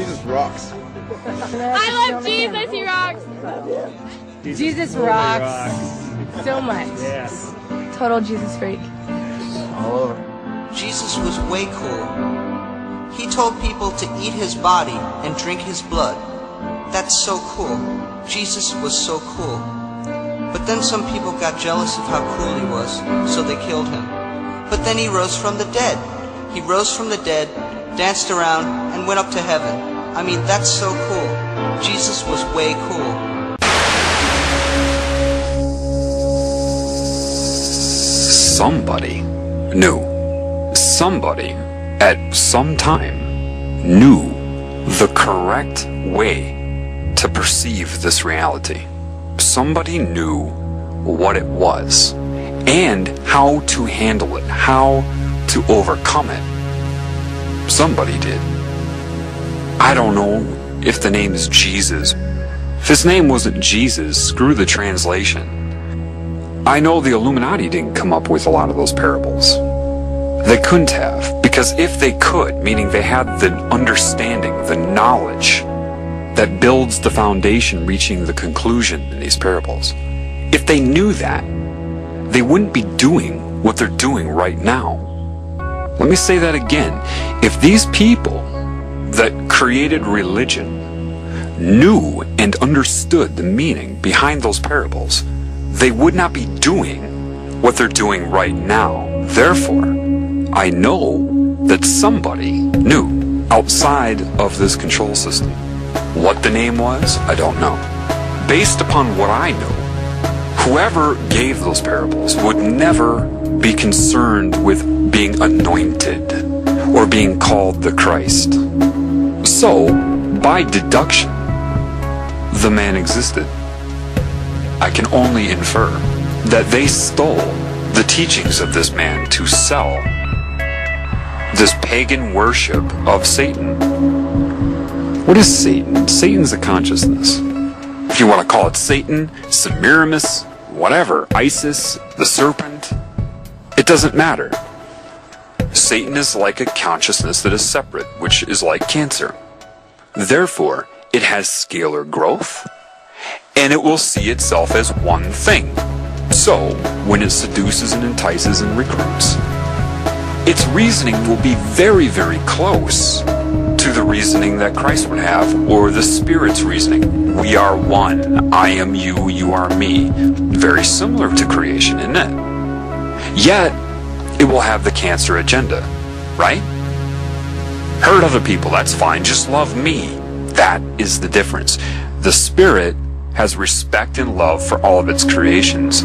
Jesus rocks. I love Jesus, he rocks. Jesus rocks so much. Yes. Total Jesus freak. All over. Jesus was way cool. He told people to eat his body and drink his blood. That's so cool. Jesus was so cool. But then some people got jealous of how cool he was, so they killed him. But then he rose from the dead. He rose from the dead, danced around, and went up to heaven. I mean, that's so cool. Jesus was way cool. Somebody knew. Somebody, at some time, knew the correct way to perceive this reality. Somebody knew what it was and how to handle it, how to overcome it. Somebody did. I don't know if the name is Jesus. If his name wasn't Jesus, screw the translation. I know the Illuminati didn't come up with a lot of those parables. They couldn't have, because if they could, meaning they had the understanding, the knowledge that builds the foundation reaching the conclusion in these parables, if they knew that, they wouldn't be doing what they're doing right now. Let me say that again. If these people that created religion knew and understood the meaning behind those parables, they would not be doing what they're doing right now. Therefore, I know that somebody knew outside of this control system. What the name was, I don't know. Based upon what I know, whoever gave those parables would never be concerned with being anointed or being called the Christ. So, by deduction, the man existed. I can only infer that they stole the teachings of this man to sell this pagan worship of Satan. What is Satan? Satan's a consciousness. If you want to call it Satan, Semiramis, whatever, Isis, the serpent, it doesn't matter. Satan is like a consciousness that is separate, which is like cancer. Therefore, it has scalar growth, and it will see itself as one thing. So, when it seduces and entices and recruits, its reasoning will be very, very close to the reasoning that Christ would have, or the Spirit's reasoning. We are one. I am you, you are me. Very similar to creation, isn't it? Yet, it will have the cancer agenda, right? Hurt other people, that's fine. Just love me. That is the difference. The Spirit has respect and love for all of its creations.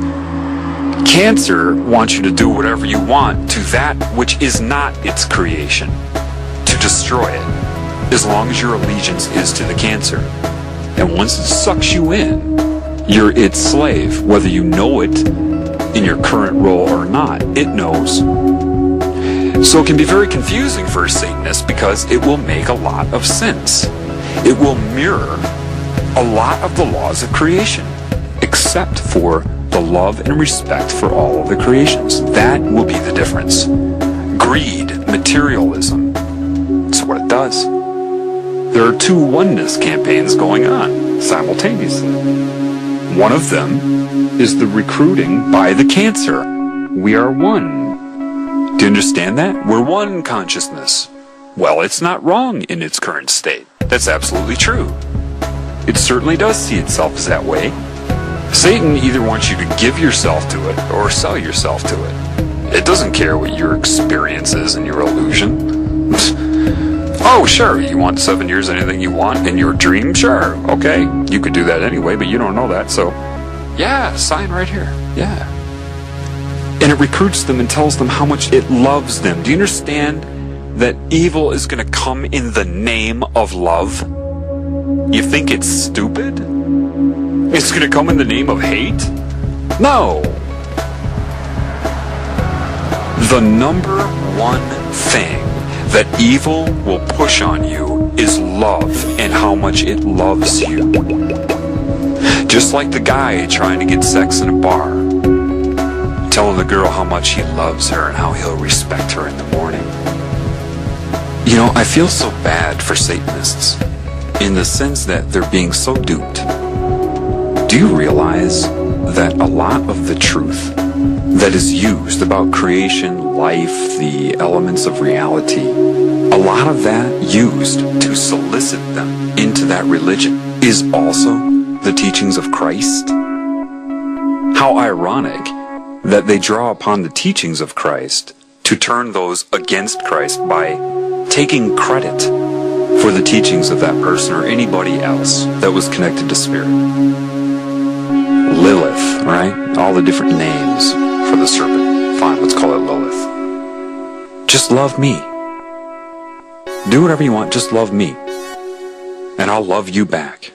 Cancer wants you to do whatever you want to that which is not its creation, to destroy it, as long as your allegiance is to the cancer. And once it sucks you in, you're its slave, whether you know it in your current role or not. It knows. So it can be very confusing for a Satanist because it will make a lot of sense. It will mirror a lot of the laws of creation, except for the love and respect for all of the creations. That will be the difference. Greed, materialism, that's what it does. There are two oneness campaigns going on simultaneously. One of them is the recruiting by the cancer. We are one. Do you understand that? We're one consciousness. Well, it's not wrong in its current state. That's absolutely true. It certainly does see itself as that way. Satan either wants you to give yourself to it or sell yourself to it. It doesn't care what your experience is and your illusion. Oh, sure, you want 7 years, anything you want in your dream? Sure, okay. You could do that anyway, but you don't know that, so yeah, sign right here. Yeah. And it recruits them and tells them how much it loves them. Do you understand that evil is going to come in the name of love? You think it's stupid? It's going to come in the name of hate? No. The number one thing that evil will push on you is love and how much it loves you. Just like the guy trying to get sex in a bar, telling the girl how much he loves her and how he'll respect her in the morning. You know, I feel so bad for Satanists. in the sense that they're being so duped. Do you realize that a lot of the truth that is used about creation, life, the elements of reality, a lot of that used to solicit them into that religion is also the teachings of Christ? How ironic that they draw upon the teachings of Christ to turn those against Christ by taking credit for the teachings of that person or anybody else that was connected to spirit. Lilith, right? All the different names for the serpent. Fine, let's call it Lilith. Just love me. Do whatever you want, just love me. And I'll love you back.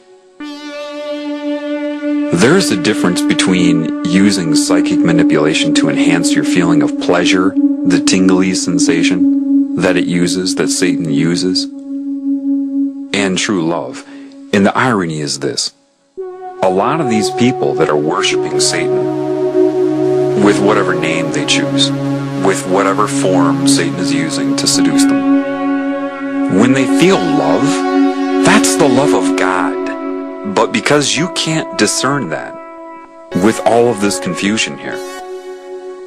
There's a difference between using psychic manipulation to enhance your feeling of pleasure, the tingly sensation that it uses, that Satan uses, and true love. And the irony is this. A lot of these people that are worshiping Satan, with whatever name they choose, with whatever form Satan is using to seduce them, when they feel love, that's the love of God. But because you can't discern that, with all of this confusion here,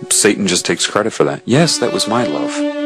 Satan just takes credit for that. Yes, that was my love.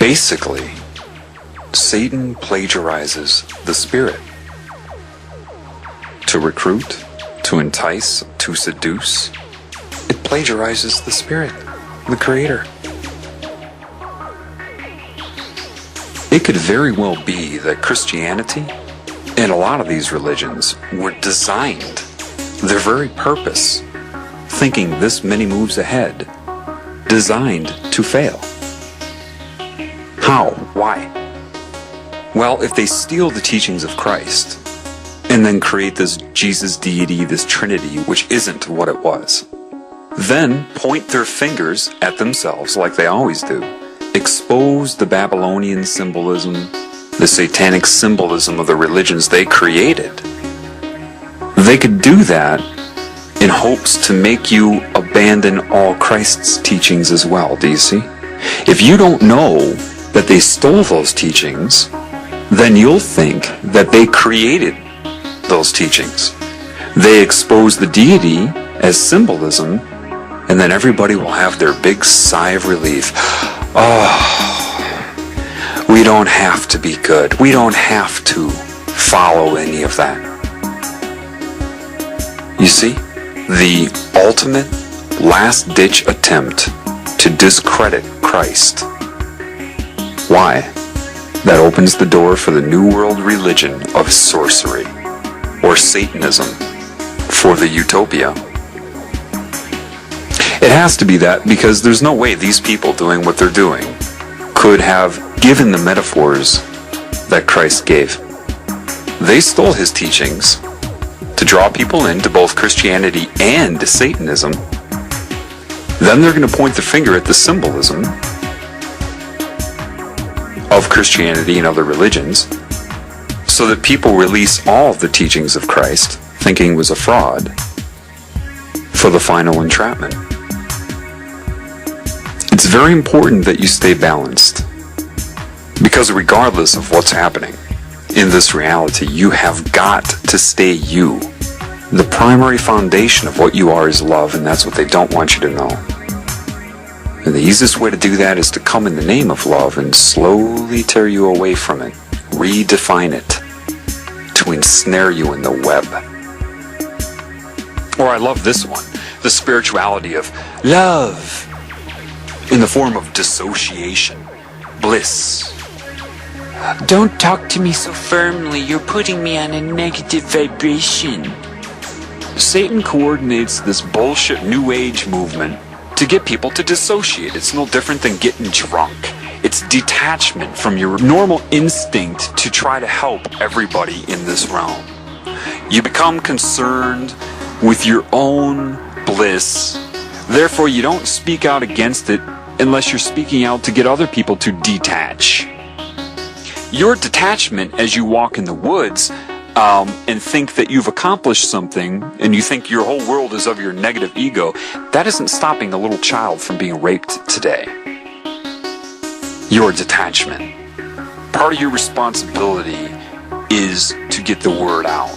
Basically, Satan plagiarizes the Spirit to recruit, to entice, to seduce. It plagiarizes the Spirit, the Creator. It could very well be that Christianity and a lot of these religions were designed, their very purpose, thinking this many moves ahead, designed to fail. How? Why? Well, if they steal the teachings of Christ and then create this Jesus deity, this Trinity, which isn't what it was, then point their fingers at themselves like they always do, expose the Babylonian symbolism, the satanic symbolism of the religions they created. They could do that in hopes to make you abandon all Christ's teachings as well, do you see? If you don't know that they stole those teachings, then you'll think that they created those teachings. They expose the deity as symbolism, and then everybody will have their big sigh of relief. Oh, we don't have to be good. We don't have to follow any of that. You see, the ultimate last-ditch attempt to discredit Christ. Why? That opens the door for the New World religion of sorcery, or Satanism, for the utopia. It has to be that because there's no way these people doing what they're doing could have given the metaphors that Christ gave. They stole his teachings to draw people into both Christianity and Satanism. Then they're going to point the finger at the symbolism of Christianity and other religions so that people release all of the teachings of Christ, thinking it was a fraud, for the final entrapment. It's very important that you stay balanced, because regardless of what's happening in this reality, you have got to stay you. The primary foundation of what you are is love, and that's what they don't want you to know. And the easiest way to do that is to come in the name of love and slowly tear you away from it, redefine it, to ensnare you in the web. Or I love this one, the spirituality of love in the form of dissociation, bliss. Don't talk to me so firmly, you're putting me on a negative vibration. Satan coordinates this bullshit New Age movement to get people to dissociate. It's no different than getting drunk. It's detachment from your normal instinct to try to help everybody in this realm. You become concerned with your own bliss. Therefore, you don't speak out against it unless you're speaking out to get other people to detach. Your detachment as you walk in the woods and think that you've accomplished something, and you think your whole world is of your negative ego, that isn't stopping a little child from being raped today. Your detachment. Part of your responsibility is to get the word out.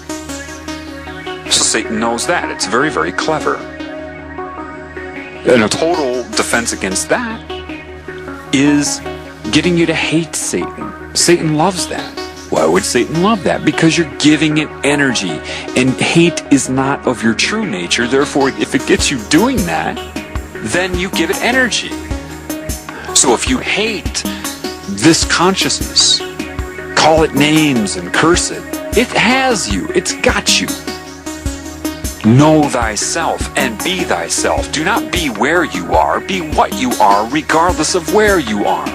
So Satan knows that. It's very, very clever. And a total defense against that is getting you to hate Satan. Satan loves that. Why would Satan love that? Because you're giving it energy. And hate is not of your true nature. Therefore, if it gets you doing that, then you give it energy. So if you hate this consciousness, call it names and curse it, it has you. It's got you. Know thyself and be thyself. Do not be where you are. Be what you are, regardless of where you are.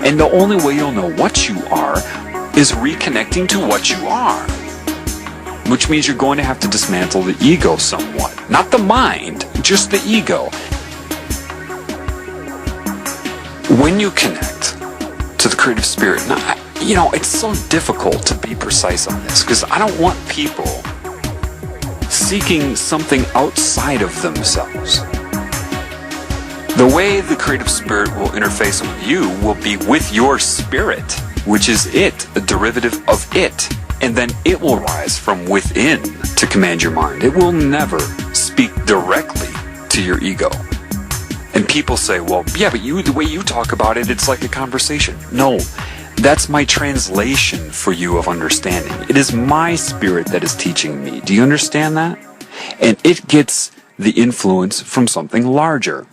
And the only way you'll know what you are is reconnecting to what you are. Which means you're going to have to dismantle the ego somewhat. Not the mind, just the ego. When you connect to the creative spirit, now, it's so difficult to be precise on this because I don't want people seeking something outside of themselves. The way the creative spirit will interface with you will be with your spirit, which is it, a derivative of it. And then it will rise from within to command your mind. It will never speak directly to your ego. And people say, well, yeah, but the way you talk about it, it's like a conversation. No, that's my translation for you of understanding. It is my spirit that is teaching me. Do you understand that? And it gets the influence from something larger.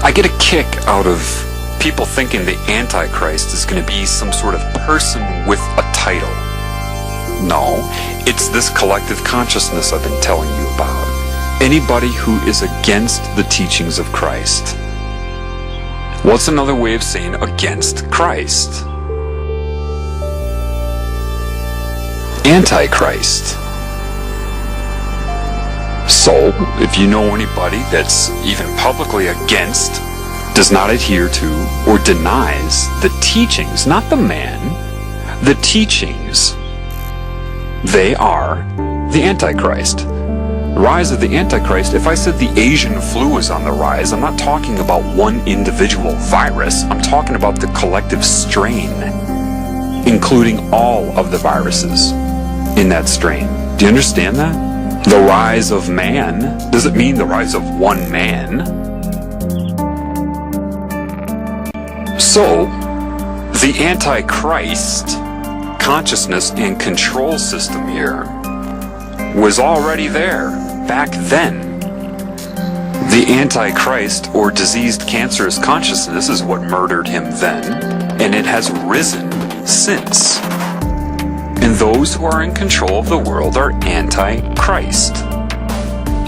I get a kick out of people thinking the Antichrist is going to be some sort of person with a title. No, it's this collective consciousness I've been telling you about. Anybody who is against the teachings of Christ. What's another way of saying against Christ? Antichrist. So, if you know anybody that's even publicly against, does not adhere to, or denies the teachings, not the man, the teachings, they are the Antichrist. The rise of the Antichrist, if I said the Asian flu is on the rise, I'm not talking about one individual virus, I'm talking about the collective strain, including all of the viruses in that strain. Do you understand that? The rise of man doesn't mean the rise of one man. So, the Antichrist consciousness and control system here was already there back then. The Antichrist, or diseased cancerous consciousness, is what murdered him then, and it has risen since. And those who are in control of the world are anti-Christ.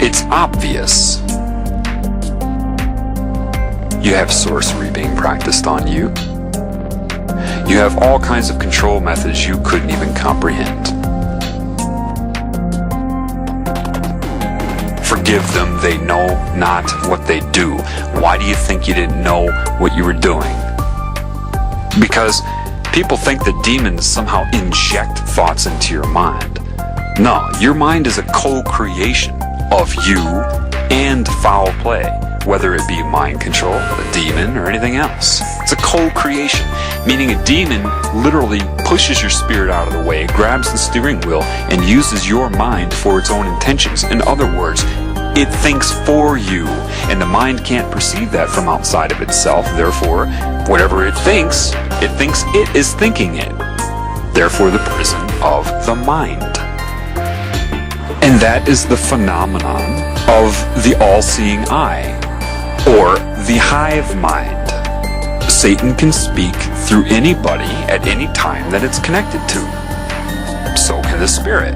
It's obvious. You have sorcery being practiced on you. You have all kinds of control methods you couldn't even comprehend. Forgive them, they know not what they do. Why do you think you didn't know what you were doing? Because people think that demons somehow inject thoughts into your mind. No, your mind is a co-creation of you and foul play, whether it be mind control, a demon, or anything else. It's a co-creation, meaning a demon literally pushes your spirit out of the way, grabs the steering wheel, and uses your mind for its own intentions. In other words, it thinks for you, and the mind can't perceive that from outside of itself. Therefore, whatever it thinks it is thinking it. Therefore, the prison of the mind. And that is the phenomenon of the all-seeing eye, or the hive mind. Satan can speak through anybody at any time that it's connected to. So can the spirit.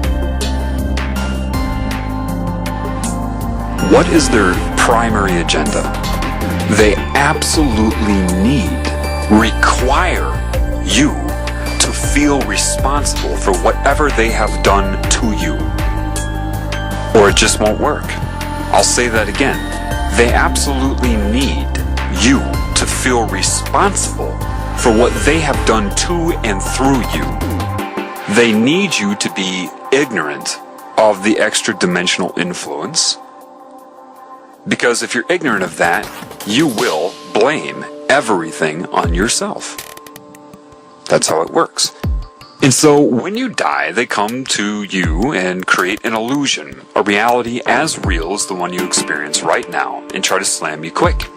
What is their primary agenda? They absolutely require you to feel responsible for whatever they have done to you. Or it just won't work. I'll say that again. They absolutely need you to feel responsible for what they have done to and through you. They need you to be ignorant of the extra-dimensional influence. Because if you're ignorant of that, you will blame everything on yourself. That's how it works. And so when you die, they come to you and create an illusion, a reality as real as the one you experience right now, and try to slam you quick.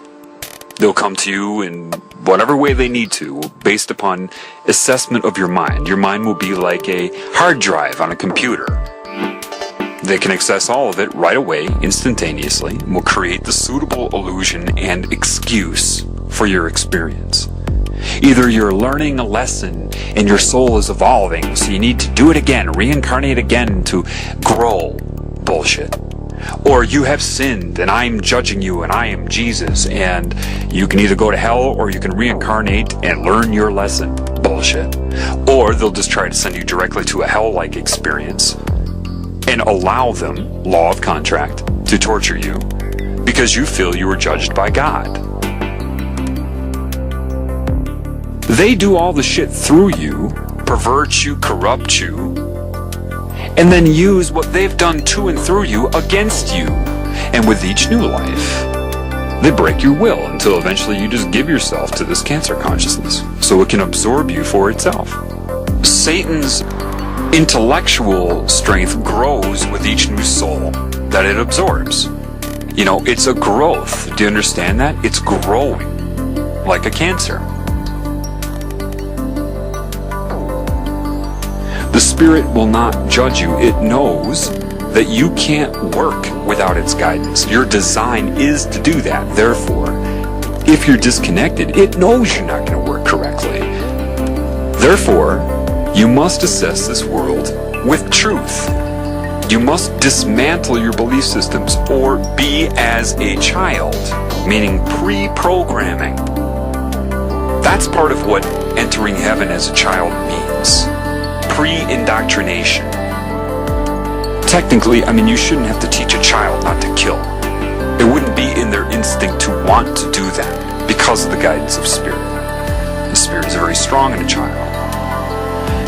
They'll come to you in whatever way they need to, based upon assessment of your mind. Your mind will be like a hard drive on a computer. They can access all of it right away, instantaneously, and will create the suitable illusion and excuse for your experience. Either you're learning a lesson and your soul is evolving, so you need to do it again, reincarnate again to grow. Bullshit. Or you have sinned and I'm judging you and I am Jesus, and you can either go to hell or you can reincarnate and learn your lesson. Bullshit. Or they'll just try to send you directly to a hell-like experience and allow them, law of contract, to torture you because you feel you were judged by God. They do all the shit through you, pervert you, corrupt you, and then use what they've done to and through you against you. And with each new life, they break your will until eventually you just give yourself to this cancer consciousness so it can absorb you for itself. Satan's intellectual strength grows with each new soul that it absorbs. You know, it's a growth. Do you understand that? It's growing like a cancer. The Spirit will not judge you. It knows that you can't work without its guidance. Your design is to do that. Therefore, if you're disconnected, it knows you're not going to work correctly. Therefore, you must assess this world with truth. You must dismantle your belief systems or be as a child, meaning pre-programming. That's part of what entering heaven as a child means. Pre-indoctrination. Technically, I mean, you shouldn't have to teach a child not to kill. It wouldn't be in their instinct to want to do that because of the guidance of Spirit. The Spirit is very strong in a child.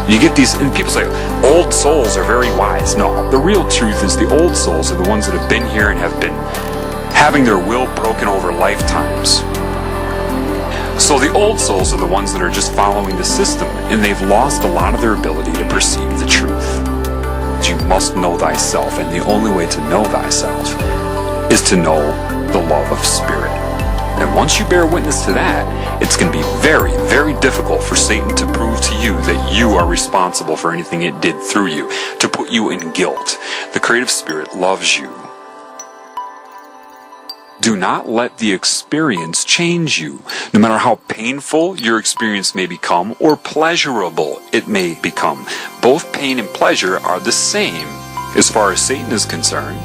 You get these, and people say, old souls are very wise. No, the real truth is the old souls are the ones that have been here and have been having their will broken over lifetimes. So the old souls are the ones that are just following the system, and they've lost a lot of their ability to perceive the truth. You must know thyself, and the only way to know thyself is to know the love of Spirit. And once you bear witness to that, it's going to be very, very difficult for Satan to prove to you that you are responsible for anything it did through you, to put you in guilt. The creative Spirit loves you. Do not let the experience change you, no matter how painful your experience may become or pleasurable it may become. Both pain and pleasure are the same as far as Satan is concerned.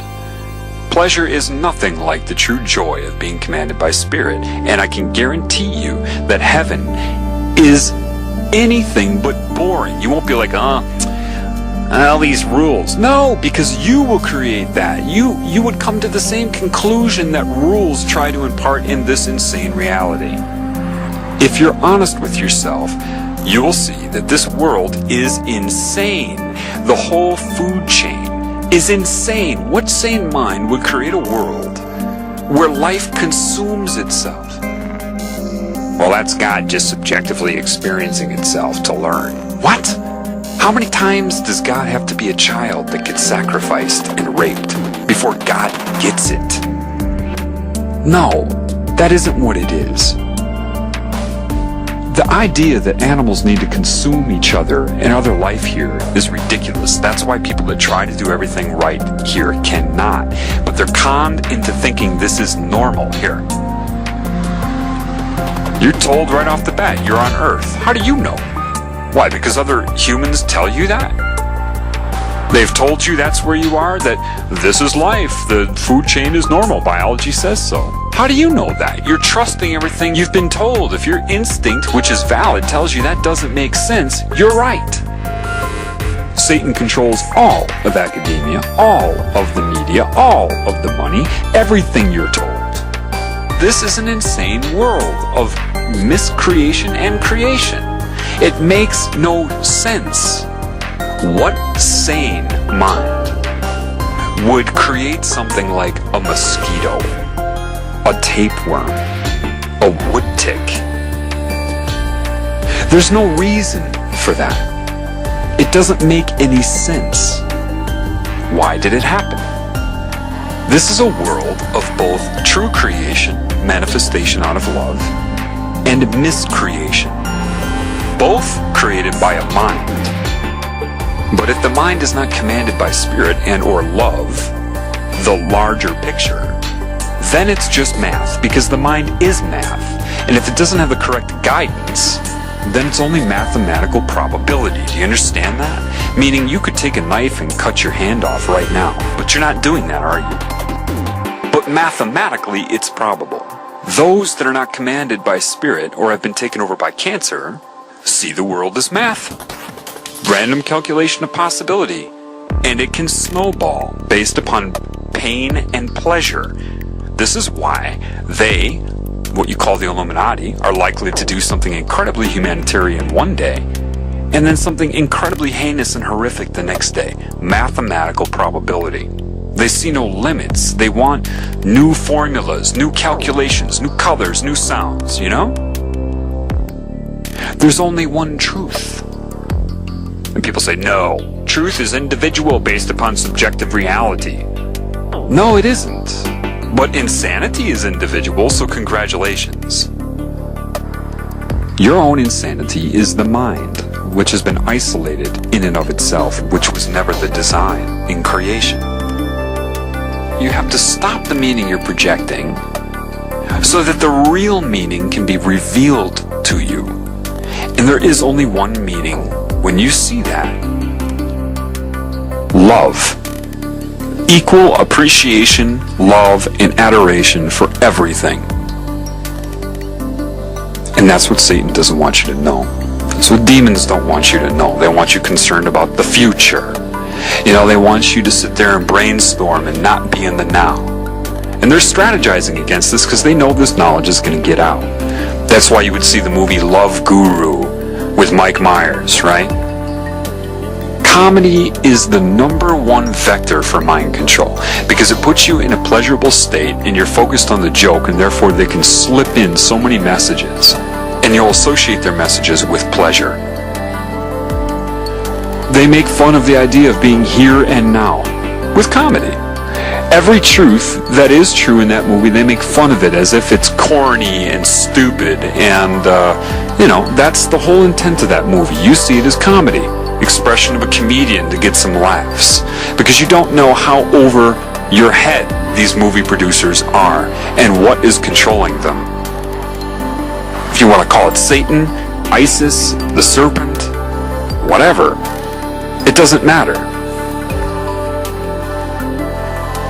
Pleasure is nothing like the true joy of being commanded by Spirit, and I can guarantee you that heaven is anything but boring. You won't be like, all these rules. No, because you will create that. You would come to the same conclusion that rules try to impart in this insane reality. If you're honest with yourself, you will see that this world is insane. The whole food chain is insane. What sane mind would create a world where life consumes itself? Well, that's God just subjectively experiencing itself to learn. What? How many times does God have to be a child that gets sacrificed and raped before God gets it? No, that isn't what it is. The idea that animals need to consume each other and other life here is ridiculous. That's why people that try to do everything right here cannot. But they're conned into thinking this is normal here. You're told right off the bat you're on Earth. How do you know? Why? Because other humans tell you that? They've told you that's where you are, that this is life, the food chain is normal, biology says so. How do you know that? You're trusting everything you've been told. If your instinct, which is valid, tells you that doesn't make sense, you're right. Satan controls all of academia, all of the media, all of the money, everything you're told. This is an insane world of miscreation and creation. It makes no sense. What sane mind would create something like a mosquito, a tapeworm, a wood tick? There's no reason for that. It doesn't make any sense. Why did it happen? This is a world of both true creation, manifestation out of love, and miscreation. Both created by a mind. But if the mind is not commanded by Spirit and or love, the larger picture, then it's just math, because the mind is math. And if it doesn't have the correct guidance, then it's only mathematical probability. Do you understand that? Meaning you could take a knife and cut your hand off right now, but you're not doing that, are you? But mathematically, it's probable. Those that are not commanded by Spirit or have been taken over by cancer see the world as math. Random calculation of possibility. And it can snowball based upon pain and pleasure. This is why they, what you call the Illuminati, are likely to do something incredibly humanitarian one day, and then something incredibly heinous and horrific the next day. Mathematical probability. They see no limits. They want new formulas, new calculations, new colors, new sounds, you know? There's only one truth. And people say, no, truth is individual based upon subjective reality. No, it isn't. But insanity is individual, so congratulations. Your own insanity is the mind, which has been isolated in and of itself, which was never the design in creation. You have to stop the meaning you're projecting so that the real meaning can be revealed to you. And there is only one meaning when you see that. Love. Equal appreciation, love, and adoration for everything. And that's what Satan doesn't want you to know. That's what demons don't want you to know. They want you concerned about the future. You know, they want you to sit there and brainstorm and not be in the now. And they're strategizing against this because they know this knowledge is going to get out. That's why you would see the movie Love Guru with Mike Myers, right? Comedy is the #1 vector for mind control because it puts you in a pleasurable state and you're focused on the joke, and therefore they can slip in so many messages and you'll associate their messages with pleasure. They make fun of the idea of being here and now with comedy. Every truth that is true in that movie, they make fun of it as if it's corny and stupid, and that's the whole intent of that movie. You see it as comedy. Expression of a comedian to get some laughs, because you don't know how over your head these movie producers are and what is controlling them. If you want to call it Satan, ISIS, the serpent, whatever, it doesn't matter.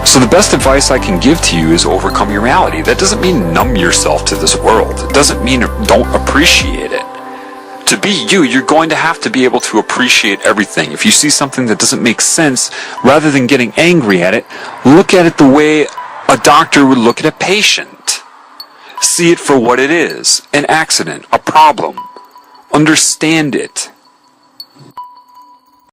So the best advice I can give to you is overcome your reality. That doesn't mean numb yourself to this world. It doesn't mean don't appreciate it. To be you, you're going to have to be able to appreciate everything. If you see something that doesn't make sense, rather than getting angry at it, look at it the way a doctor would look at a patient. See it for what it is, an accident, a problem. Understand it.